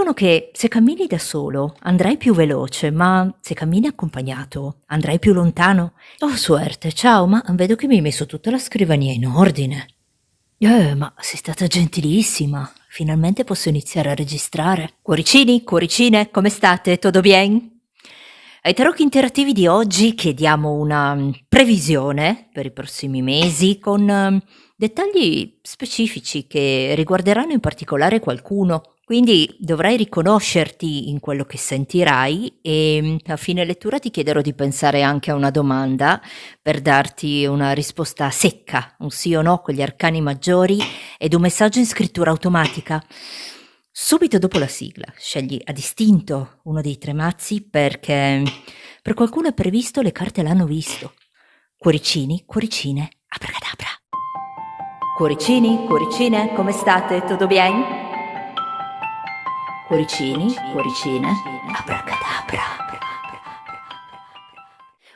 Dicono che se cammini da solo andrai più veloce, ma se cammini accompagnato andrai più lontano. Oh, suerte, ciao, ma vedo che mi hai messo tutta la scrivania in ordine. Ma sei stata gentilissima. Finalmente posso iniziare a registrare. Cuoricini, cuoricine, come state? Tutto bien? Ai tarocchi interattivi di oggi chiediamo una previsione per i prossimi mesi con dettagli specifici che riguarderanno in particolare qualcuno. Quindi dovrai riconoscerti in quello che sentirai e a fine lettura ti chiederò di pensare anche a una domanda per darti una risposta secca, un sì o no con gli arcani maggiori ed un messaggio in scrittura automatica. Subito dopo la sigla, scegli a distinto uno dei tre mazzi perché per qualcuno è previsto, le carte l'hanno visto. Cuoricini, cuoricine, abracadabra. Cuoricini, cuoricine, come state? Tutto bien? Cuoricini, cuoricine, abracadabra.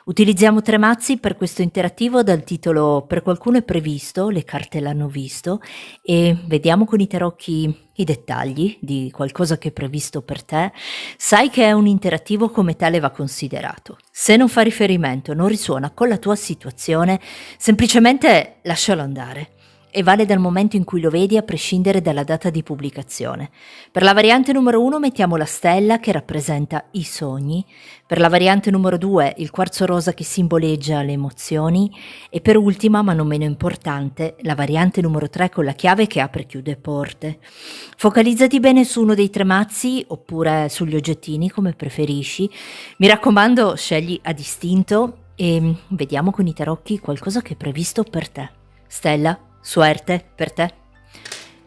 Utilizziamo tre mazzi per questo interattivo dal titolo Per qualcuno è previsto, le carte l'hanno visto, e vediamo con i tarocchi i dettagli di qualcosa che è previsto per te. Sai che è un interattivo, come tale va considerato. Se non fa riferimento, non risuona con la tua situazione, semplicemente lascialo andare. E vale dal momento in cui lo vedi a prescindere dalla data di pubblicazione. Per la variante numero 1 mettiamo la stella che rappresenta i sogni, per la variante numero 2 il quarzo rosa che simboleggia le emozioni e per ultima, ma non meno importante, la variante numero 3 con la chiave che apre e chiude porte. Focalizzati bene su uno dei tre mazzi oppure sugli oggettini come preferisci. Mi raccomando, scegli a distinto e vediamo con i tarocchi qualcosa che è previsto per te. Stella, suerte per te.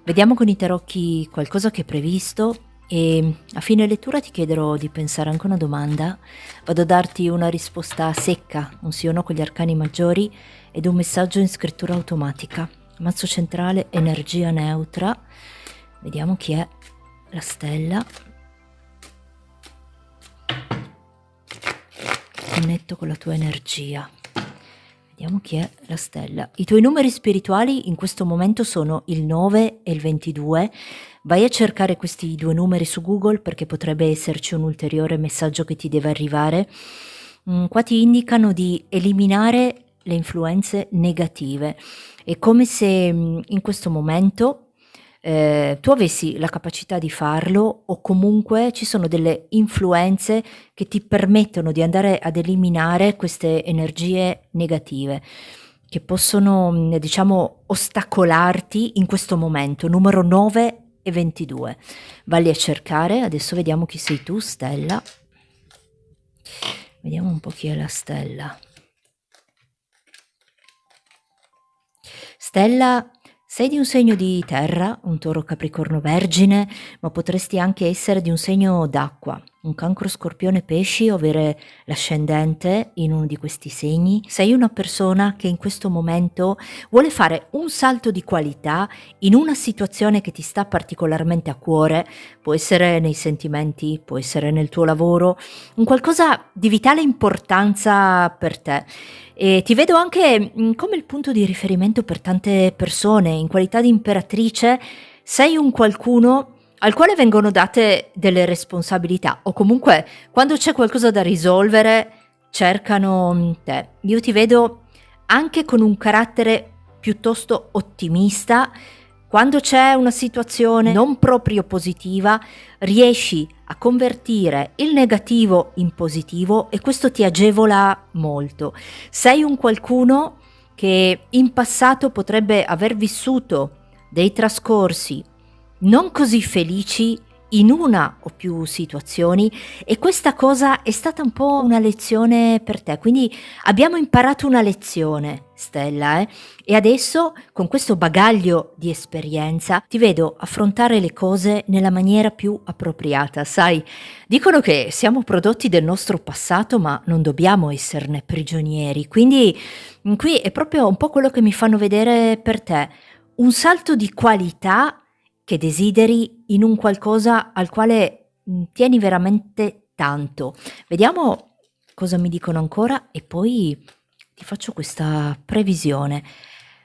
Vediamo con i tarocchi qualcosa che è previsto e a fine lettura ti chiederò di pensare anche a una domanda. Vado a darti una risposta secca, un sì o no con gli arcani maggiori ed un messaggio in scrittura automatica. Mazzo centrale, energia neutra. Vediamo chi è la stella. Connetto con la tua energia. Vediamo chi è la stella. I tuoi numeri spirituali in questo momento sono il 9 e il 22. Vai a cercare questi due numeri su Google perché potrebbe esserci un ulteriore messaggio che ti deve arrivare. Qua ti indicano di eliminare le influenze negative. È come se in questo momento tu avessi la capacità di farlo o comunque ci sono delle influenze che ti permettono di andare ad eliminare queste energie negative che possono, diciamo, ostacolarti in questo momento, numero 9 e 22. Valli a cercare, adesso vediamo chi sei tu, stella. Vediamo un po' chi è la stella. Stella, sei di un segno di terra, un toro capricorno vergine, ma potresti anche essere di un segno d'acqua, un cancro scorpione pesci o avere l'ascendente in uno di questi segni. Sei una persona che in questo momento vuole fare un salto di qualità in una situazione che ti sta particolarmente a cuore, può essere nei sentimenti, può essere nel tuo lavoro, un qualcosa di vitale importanza per te. E ti vedo anche come il punto di riferimento per tante persone, in qualità di imperatrice, sei un qualcuno al quale vengono date delle responsabilità o comunque quando c'è qualcosa da risolvere cercano te. Io ti vedo anche con un carattere piuttosto ottimista. Quando c'è una situazione non proprio positiva, riesci a convertire il negativo in positivo e questo ti agevola molto. Sei un qualcuno che in passato potrebbe aver vissuto dei trascorsi non così felici in una o più situazioni e questa cosa è stata un po' una lezione per te, quindi abbiamo imparato una lezione, Stella, e adesso con questo bagaglio di esperienza ti vedo affrontare le cose nella maniera più appropriata. Sai, dicono che siamo prodotti del nostro passato ma non dobbiamo esserne prigionieri, quindi qui è proprio un po' quello che mi fanno vedere per te, un salto di qualità che desideri in un qualcosa al quale tieni veramente tanto. Vediamo cosa mi dicono ancora e poi ti faccio questa previsione.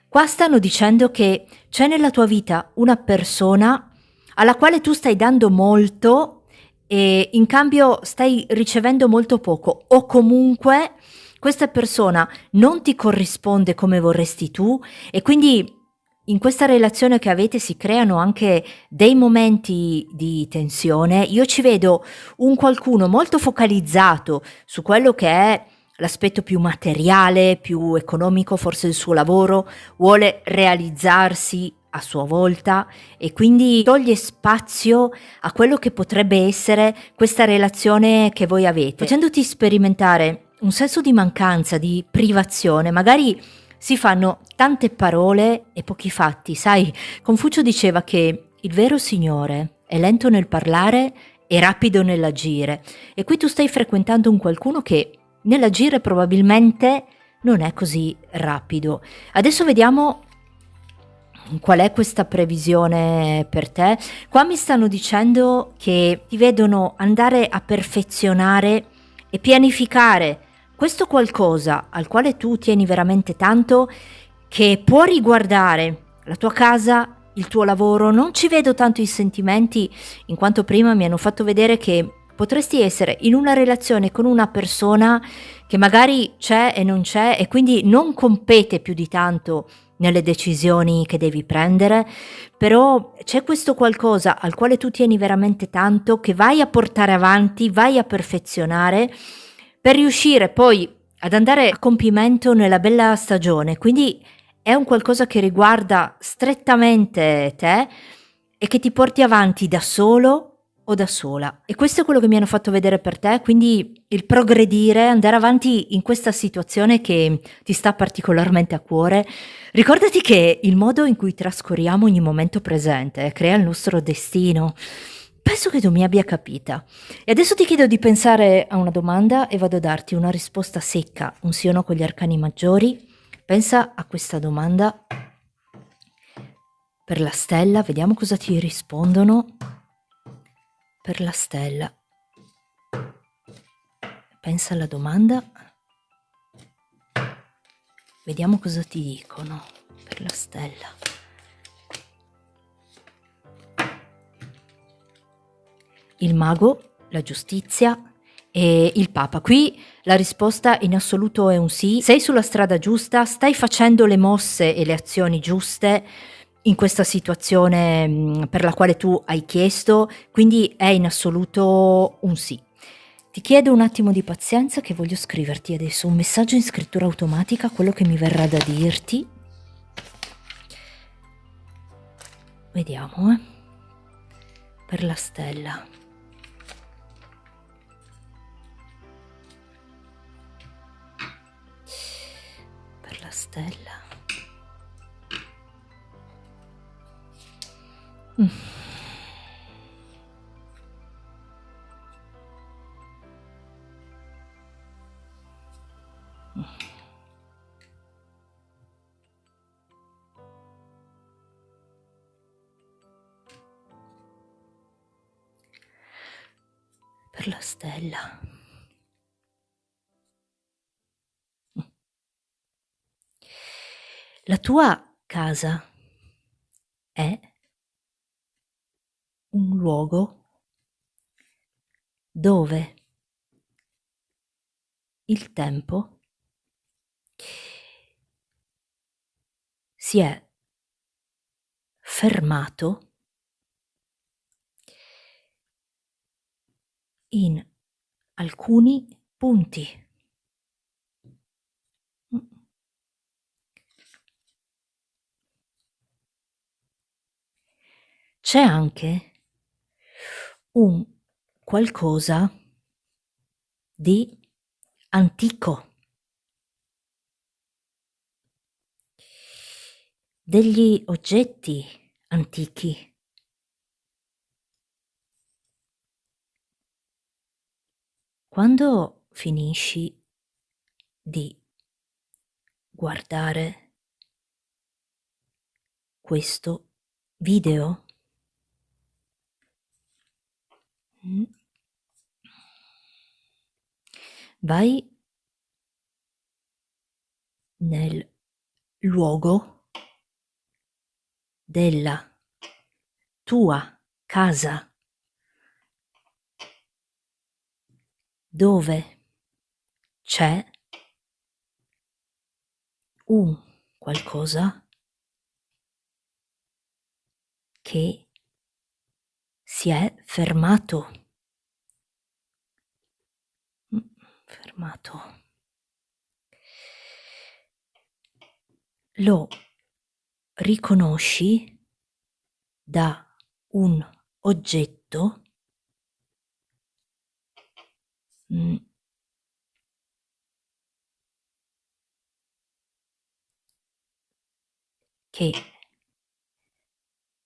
Qua stanno dicendo che c'è nella tua vita una persona alla quale tu stai dando molto e in cambio stai ricevendo molto poco, o comunque questa persona non ti corrisponde come vorresti tu e quindi in questa relazione che avete si creano anche dei momenti di tensione. Io ci vedo un qualcuno molto focalizzato su quello che è l'aspetto più materiale, più economico, forse il suo lavoro, vuole realizzarsi a sua volta e quindi toglie spazio a quello che potrebbe essere questa relazione che voi avete, facendoti sperimentare un senso di mancanza, di privazione. Magari si fanno tante parole e pochi fatti. Sai, Confucio diceva che il vero signore è lento nel parlare e rapido nell'agire, e qui tu stai frequentando un qualcuno che nell'agire probabilmente non è così rapido. Adesso vediamo qual è questa previsione per te. Qua mi stanno dicendo che ti vedono andare a perfezionare e pianificare questo qualcosa al quale tu tieni veramente tanto, che può riguardare la tua casa, il tuo lavoro. Non ci vedo tanto i sentimenti, in quanto prima mi hanno fatto vedere che potresti essere in una relazione con una persona che magari c'è e non c'è e quindi non compete più di tanto nelle decisioni che devi prendere, però c'è questo qualcosa al quale tu tieni veramente tanto, che vai a portare avanti, vai a perfezionare per riuscire poi ad andare a compimento nella bella stagione. Quindi è un qualcosa che riguarda strettamente te e che ti porti avanti da solo o da sola. E questo è quello che mi hanno fatto vedere per te, quindi il progredire, andare avanti in questa situazione che ti sta particolarmente a cuore. Ricordati che il modo in cui trascorriamo ogni momento presente crea il nostro destino. Penso che tu mi abbia capita. E adesso ti chiedo di pensare a una domanda e vado a darti una risposta secca, un sì o no con gli arcani maggiori. Pensa a questa domanda per la stella, vediamo cosa ti rispondono. Per la stella. Pensa alla domanda. Vediamo cosa ti dicono per la stella. Il mago, la giustizia e il papa. Qui la risposta in assoluto è un sì. Sei sulla strada giusta, stai facendo le mosse e le azioni giuste in questa situazione per la quale tu hai chiesto, quindi è in assoluto un sì. Ti chiedo un attimo di pazienza che voglio scriverti adesso un messaggio in scrittura automatica, quello che mi verrà da dirti. Vediamo, per la stella. Per la stella. Per la stella. La tua casa è un luogo dove il tempo si è fermato in alcuni punti. C'è anche un qualcosa di antico, degli oggetti antichi. Quando finisci di guardare questo video, vai nel luogo della tua casa, dove c'è un qualcosa che si è fermato. Fermato. Lo riconosci da un oggetto che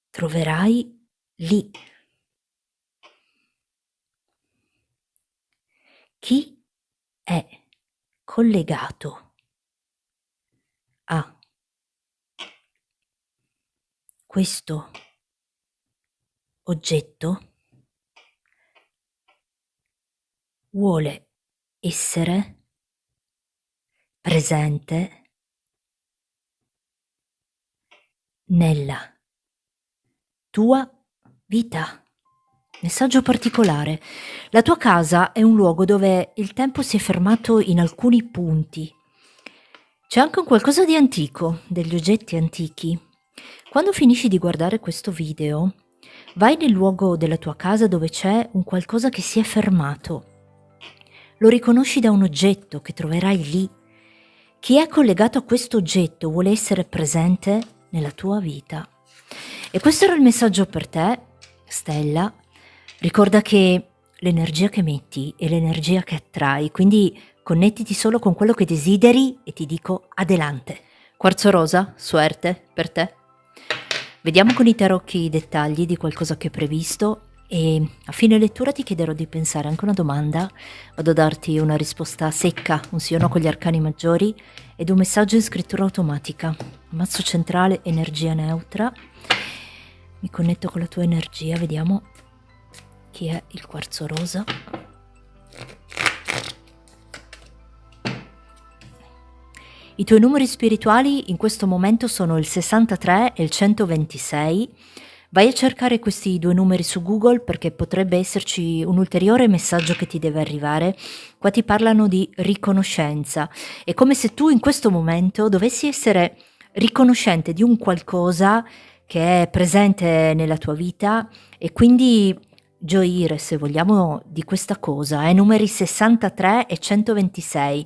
troverai lì. Chi è collegato a questo oggetto vuole essere presente nella tua vita. Messaggio particolare. La tua casa è un luogo dove il tempo si è fermato in alcuni punti. C'è anche un qualcosa di antico, degli oggetti antichi. Quando finisci di guardare questo video, vai nel luogo della tua casa dove c'è un qualcosa che si è fermato. Lo riconosci da un oggetto che troverai lì. Chi è collegato a questo oggetto vuole essere presente nella tua vita. E questo era il messaggio per te, Stella. Ricorda che l'energia che metti è l'energia che attrai, quindi connettiti solo con quello che desideri e ti dico adelante. Quarzo rosa, suerte per te. Vediamo con i tarocchi i dettagli di qualcosa che ho previsto e a fine lettura ti chiederò di pensare anche una domanda. Vado a darti una risposta secca, un sì o no con gli arcani maggiori ed un messaggio in scrittura automatica. Mazzo centrale, energia neutra. Mi connetto con la tua energia, vediamo chi è il quarzo rosa. I tuoi numeri spirituali in questo momento sono il 63 e il 126. Vai a cercare questi due numeri su Google perché potrebbe esserci un ulteriore messaggio che ti deve arrivare. Qua ti parlano di riconoscenza. È come se tu in questo momento dovessi essere riconoscente di un qualcosa che è presente nella tua vita e quindi gioire, se vogliamo, di questa cosa. Numeri 63 e 126.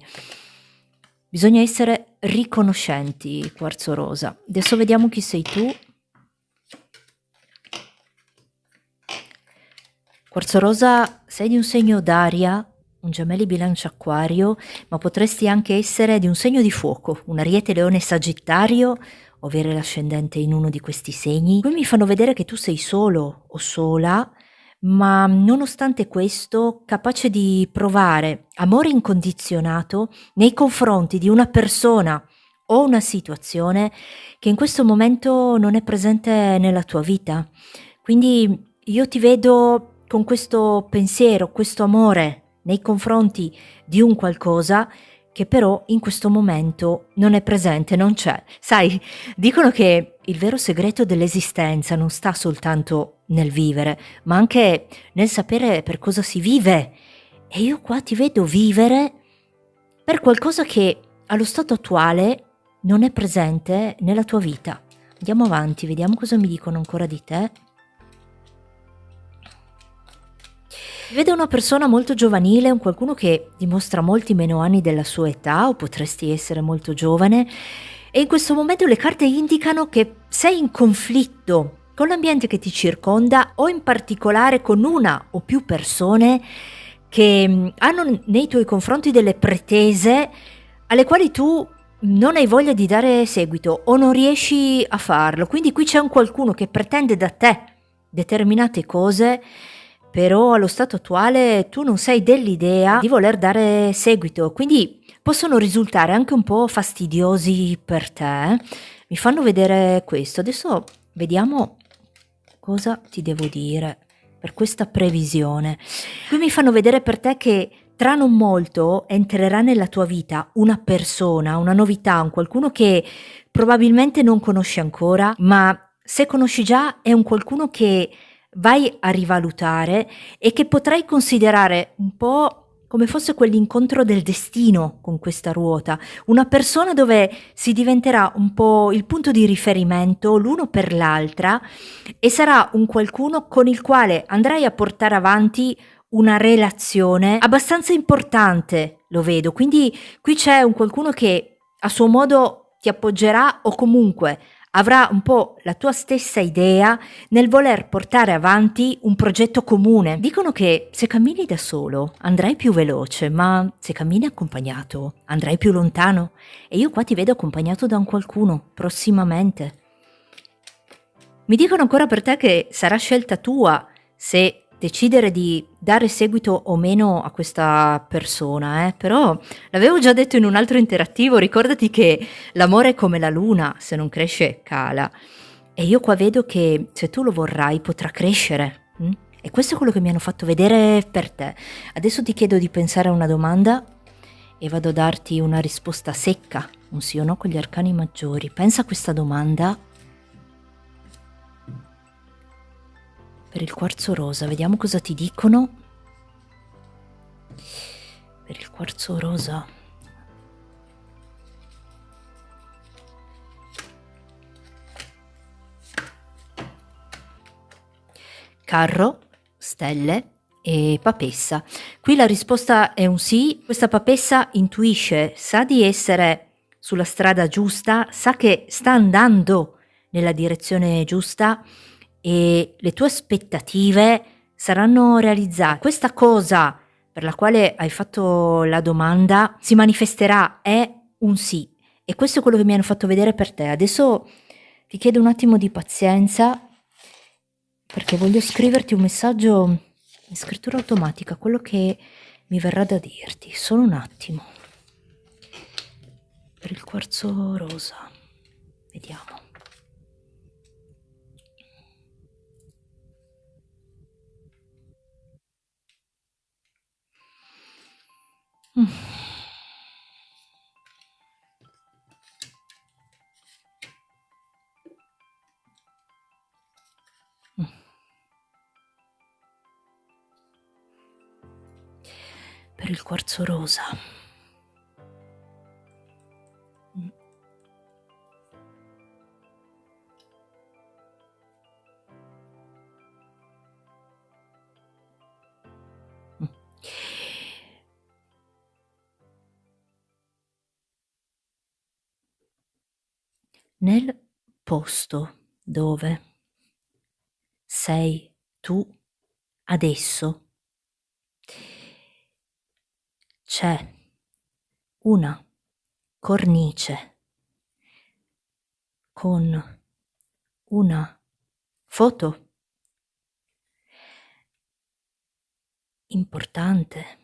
Bisogna essere riconoscenti, quarzo rosa. Adesso vediamo chi sei tu. Quarzo rosa, sei di un segno d'aria, un gemelli bilancia acquario, ma potresti anche essere di un segno di fuoco, un ariete, leone, sagittario, o avere l'ascendente in uno di questi segni. Qui mi fanno vedere che tu sei solo o sola, ma nonostante questo capace di provare amore incondizionato nei confronti di una persona o una situazione che in questo momento non è presente nella tua vita. Quindi io ti vedo con questo pensiero, questo amore nei confronti di un qualcosa che però in questo momento non è presente, non c'è. Sai, dicono che il vero segreto dell'esistenza non sta soltanto nel vivere, ma anche nel sapere per cosa si vive. E io qua ti vedo vivere per qualcosa che allo stato attuale non è presente nella tua vita. Andiamo avanti, vediamo cosa mi dicono ancora di te. Vedo una persona molto giovanile, un qualcuno che dimostra molti meno anni della sua età, o potresti essere molto giovane, e in questo momento le carte indicano che sei in conflitto con l'ambiente che ti circonda o in particolare con una o più persone che hanno nei tuoi confronti delle pretese alle quali tu non hai voglia di dare seguito o non riesci a farlo. Quindi qui c'è un qualcuno che pretende da te determinate cose, però allo stato attuale tu non sei dell'idea di voler dare seguito, quindi possono risultare anche un po' fastidiosi per te. Mi fanno vedere questo. Adesso vediamo cosa ti devo dire per questa previsione. Qui mi fanno vedere per te che tra non molto entrerà nella tua vita una persona, una novità, un qualcuno che probabilmente non conosci ancora, ma se conosci già è un qualcuno che vai a rivalutare e che potrai considerare un po' come fosse quell'incontro del destino con questa ruota, una persona dove si diventerà un po' il punto di riferimento l'uno per l'altra e sarà un qualcuno con il quale andrai a portare avanti una relazione abbastanza importante, lo vedo. Quindi qui c'è un qualcuno che a suo modo ti appoggerà o comunque avrà un po' la tua stessa idea nel voler portare avanti un progetto comune. Dicono che se cammini da solo andrai più veloce, ma se cammini accompagnato andrai più lontano. E io qua ti vedo accompagnato da un qualcuno prossimamente. Mi dicono ancora per te che sarà scelta tua se decidere di dare seguito o meno a questa persona, però l'avevo già detto in un altro interattivo, ricordati che l'amore è come la luna, se non cresce cala. E io qua vedo che se tu lo vorrai potrà crescere. E questo è quello che mi hanno fatto vedere per te. Adesso ti chiedo di pensare a una domanda e vado a darti una risposta secca, un sì o no con gli arcani maggiori. Pensa a questa domanda. Per il quarzo rosa, vediamo cosa ti dicono. Per il quarzo rosa. Carro, stelle e papessa. Qui la risposta è un sì. Questa papessa intuisce, sa di essere sulla strada giusta, sa che sta andando nella direzione giusta e le tue aspettative saranno realizzate. Questa cosa per la quale hai fatto la domanda si manifesterà, è un sì. E questo è quello che mi hanno fatto vedere per te. Adesso ti chiedo un attimo di pazienza perché voglio scriverti un messaggio in scrittura automatica, quello che mi verrà da dirti. Solo un attimo. Per il quarzo rosa. Vediamo. Per il quarzo rosa. Nel posto dove sei tu adesso c'è una cornice con una foto importante.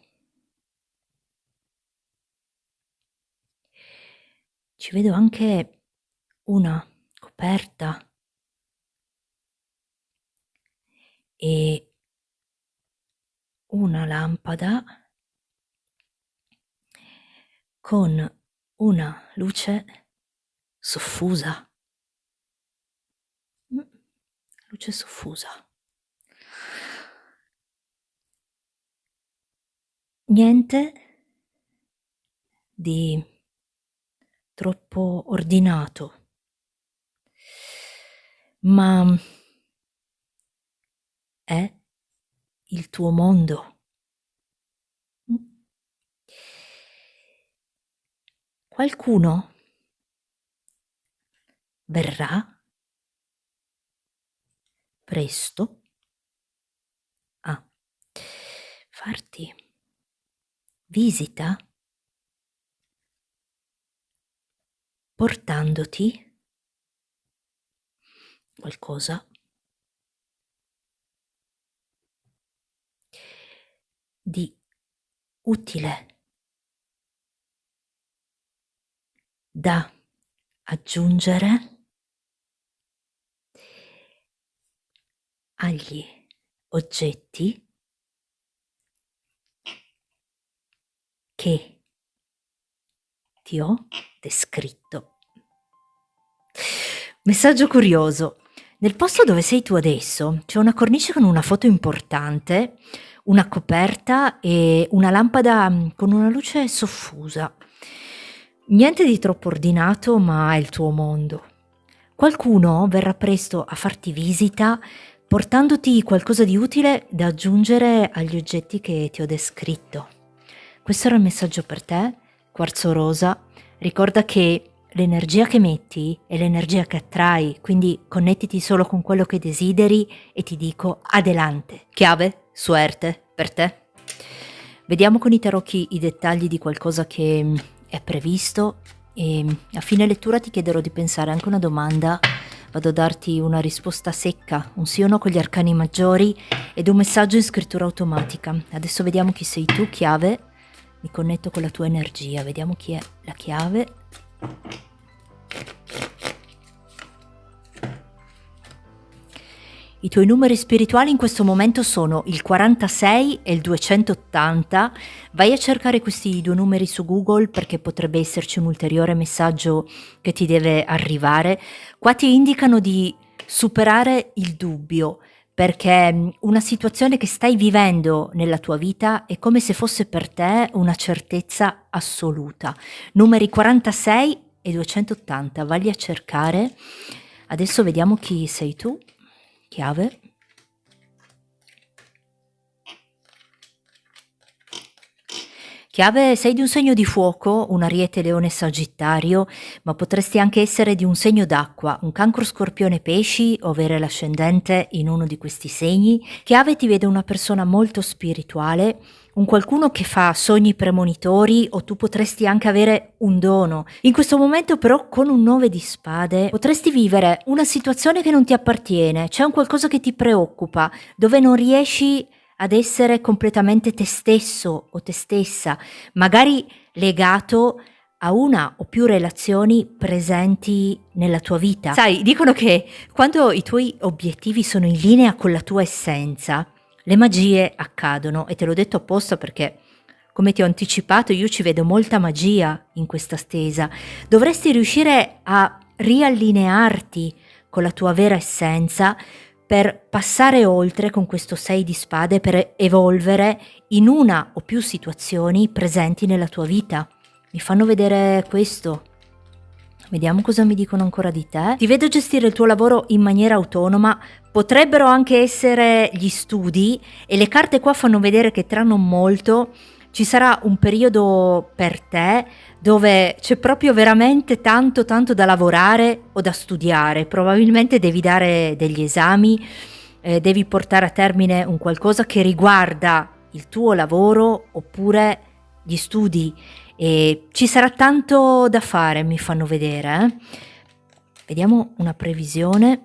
Ci vedo anche una coperta e una lampada con una luce soffusa. Luce soffusa. Niente di troppo ordinato, ma è il tuo mondo. Qualcuno verrà presto a farti visita portandoti qualcosa di utile da aggiungere agli oggetti che ti ho descritto. Messaggio curioso. Nel posto dove sei tu adesso c'è una cornice con una foto importante, una coperta e una lampada con una luce soffusa. Niente di troppo ordinato, ma è il tuo mondo. Qualcuno verrà presto a farti visita portandoti qualcosa di utile da aggiungere agli oggetti che ti ho descritto. Questo era il messaggio per te, quarzo rosa. Ricorda che l'energia che metti è l'energia che attrai, quindi connettiti solo con quello che desideri e ti dico adelante. Chiave, suerte, per te. Vediamo con i tarocchi i dettagli di qualcosa che è previsto e a fine lettura ti chiederò di pensare anche una domanda. Vado a darti una risposta secca, un sì o no con gli arcani maggiori ed un messaggio in scrittura automatica. Adesso vediamo chi sei tu, chiave. Mi connetto con la tua energia, vediamo chi è la chiave. I tuoi numeri spirituali in questo momento sono il 46 e il 280. Vai a cercare questi due numeri su Google perché potrebbe esserci un ulteriore messaggio che ti deve arrivare. Qua ti indicano di superare il dubbio, perché una situazione che stai vivendo nella tua vita è come se fosse per te una certezza assoluta. Numeri 46 e 280, valli a cercare. Adesso vediamo chi sei tu. Chiave. Chiave, sei di un segno di fuoco, un ariete, leone, sagittario, ma potresti anche essere di un segno d'acqua, un cancro, scorpione, pesci o avere l'ascendente in uno di questi segni. Chiave, ti vede una persona molto spirituale, un qualcuno che fa sogni premonitori o tu potresti anche avere un dono. In questo momento però con un 9 di spade potresti vivere una situazione che non ti appartiene, c'è un qualcosa che ti preoccupa, dove non riesci ad essere completamente te stesso o te stessa, magari legato a una o più relazioni presenti nella tua vita. Sai, dicono che quando i tuoi obiettivi sono in linea con la tua essenza, le magie accadono, e te l'ho detto apposta perché, come ti ho anticipato, io ci vedo molta magia in questa stesa. Dovresti riuscire a riallinearti con la tua vera essenza per passare oltre con questo 6 di spade, per evolvere in una o più situazioni presenti nella tua vita. Mi fanno vedere questo. Vediamo cosa mi dicono ancora di te. Ti vedo gestire il tuo lavoro in maniera autonoma, potrebbero anche essere gli studi, e le carte qua fanno vedere che tra non molto ci sarà un periodo per te dove c'è proprio veramente tanto da lavorare o da studiare. Probabilmente devi dare degli esami, devi portare a termine un qualcosa che riguarda il tuo lavoro oppure gli studi, e ci sarà tanto da fare, mi fanno vedere. Vediamo una previsione.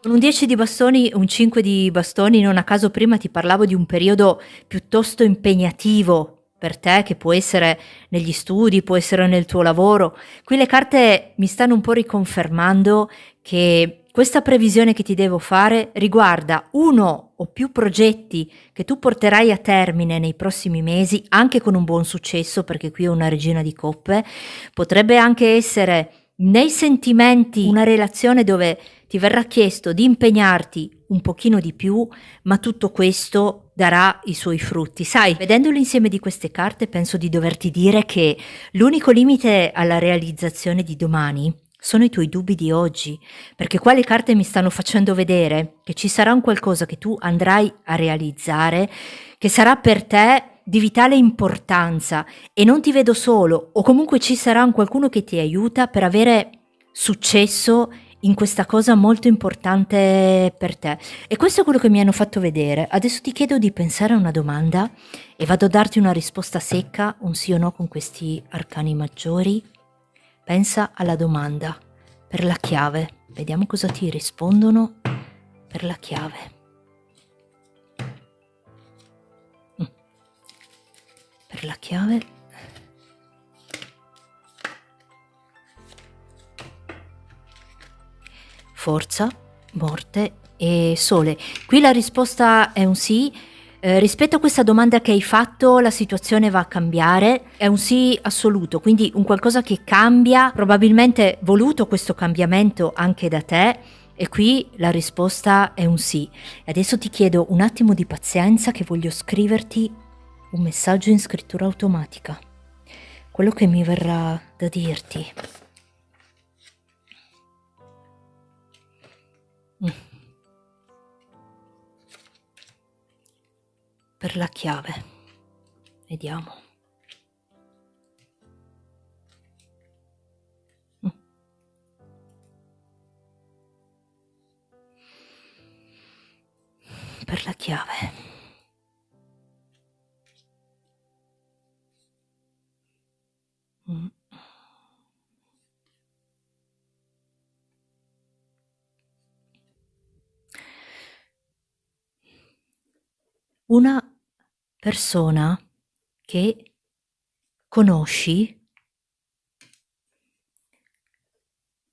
Un 10 di bastoni, un 5 di bastoni, non a caso prima ti parlavo di un periodo piuttosto impegnativo per te, che può essere negli studi, può essere nel tuo lavoro. Qui le carte mi stanno un po' riconfermando che questa previsione che ti devo fare riguarda uno o più progetti che tu porterai a termine nei prossimi mesi, anche con un buon successo, perché qui è una regina di coppe. Potrebbe anche essere nei sentimenti una relazione dove ti verrà chiesto di impegnarti un pochino di più, ma tutto questo darà i suoi frutti. Sai, vedendo l'insieme di queste carte penso di doverti dire che l'unico limite alla realizzazione di domani sono i tuoi dubbi di oggi, perché qua le carte mi stanno facendo vedere che ci sarà un qualcosa che tu andrai a realizzare, che sarà per te di vitale importanza, e non ti vedo solo, o comunque ci sarà un qualcuno che ti aiuta per avere successo in questa cosa molto importante per te. E questo è quello che mi hanno fatto vedere. Adesso ti chiedo di pensare a una domanda e vado a darti una risposta secca, un sì o no con questi arcani maggiori. Pensa alla domanda per la chiave. Vediamo cosa ti rispondono per la chiave. Per la chiave. Forza, morte e sole. Qui la risposta è un sì. Rispetto a questa domanda che hai fatto, la situazione va a cambiare, è un sì assoluto, quindi un qualcosa che cambia, probabilmente voluto questo cambiamento anche da te, E qui la risposta è un sì. E adesso ti chiedo un attimo di pazienza che voglio scriverti un messaggio in scrittura automatica. Quello che mi verrà da dirti. Per la chiave. Vediamo. Per la chiave. Una persona che conosci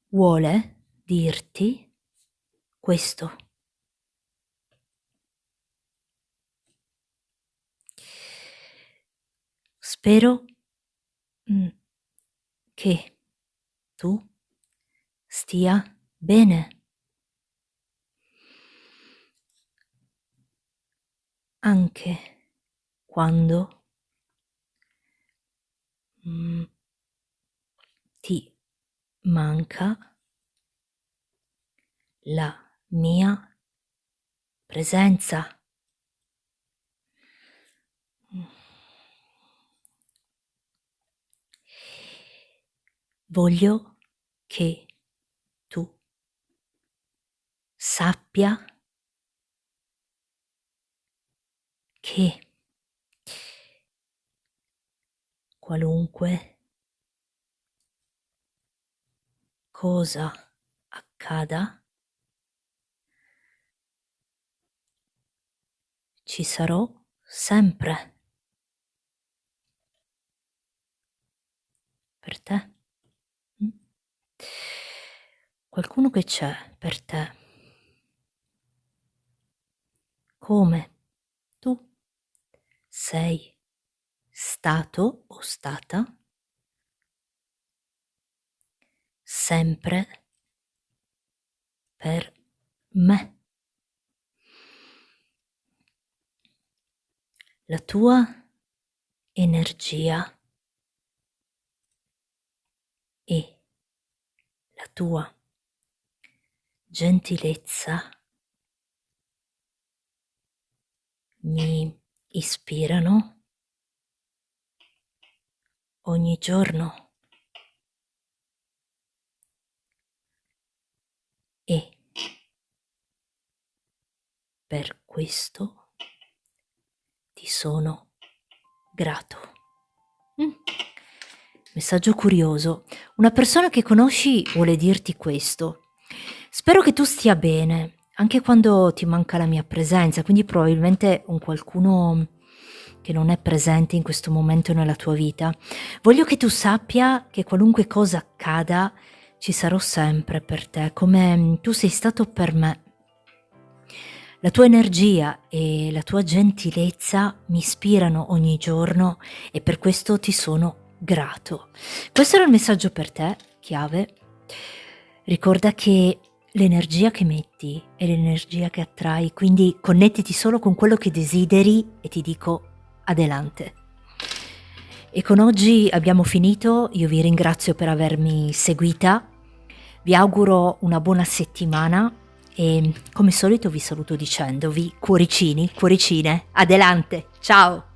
vuole dirti questo. Spero che tu stia bene. Anche quando ti manca la mia presenza. Voglio che tu sappia che qualunque cosa accada, ci sarò sempre per te. Qualcuno che c'è per te, come tu sei stato o stata sempre per me. La tua energia e la tua gentilezza mi ispirano ogni giorno e per questo ti sono grato. Messaggio curioso. Una persona che conosci vuole dirti questo. Spero che tu stia bene, anche quando ti manca la mia presenza, quindi probabilmente un qualcuno che non è presente in questo momento nella tua vita. Voglio che tu sappia che qualunque cosa accada, ci sarò sempre per te, come tu sei stato per me. La tua energia e la tua gentilezza mi ispirano ogni giorno e per questo ti sono grato. Questo era il messaggio per te, chiave. Ricorda che l'energia che metti è l'energia che attrai, quindi connettiti solo con quello che desideri e ti dico adelante. E con oggi abbiamo finito, io vi ringrazio per avermi seguita, vi auguro una buona settimana e come solito vi saluto dicendovi cuoricini, cuoricine, adelante, ciao!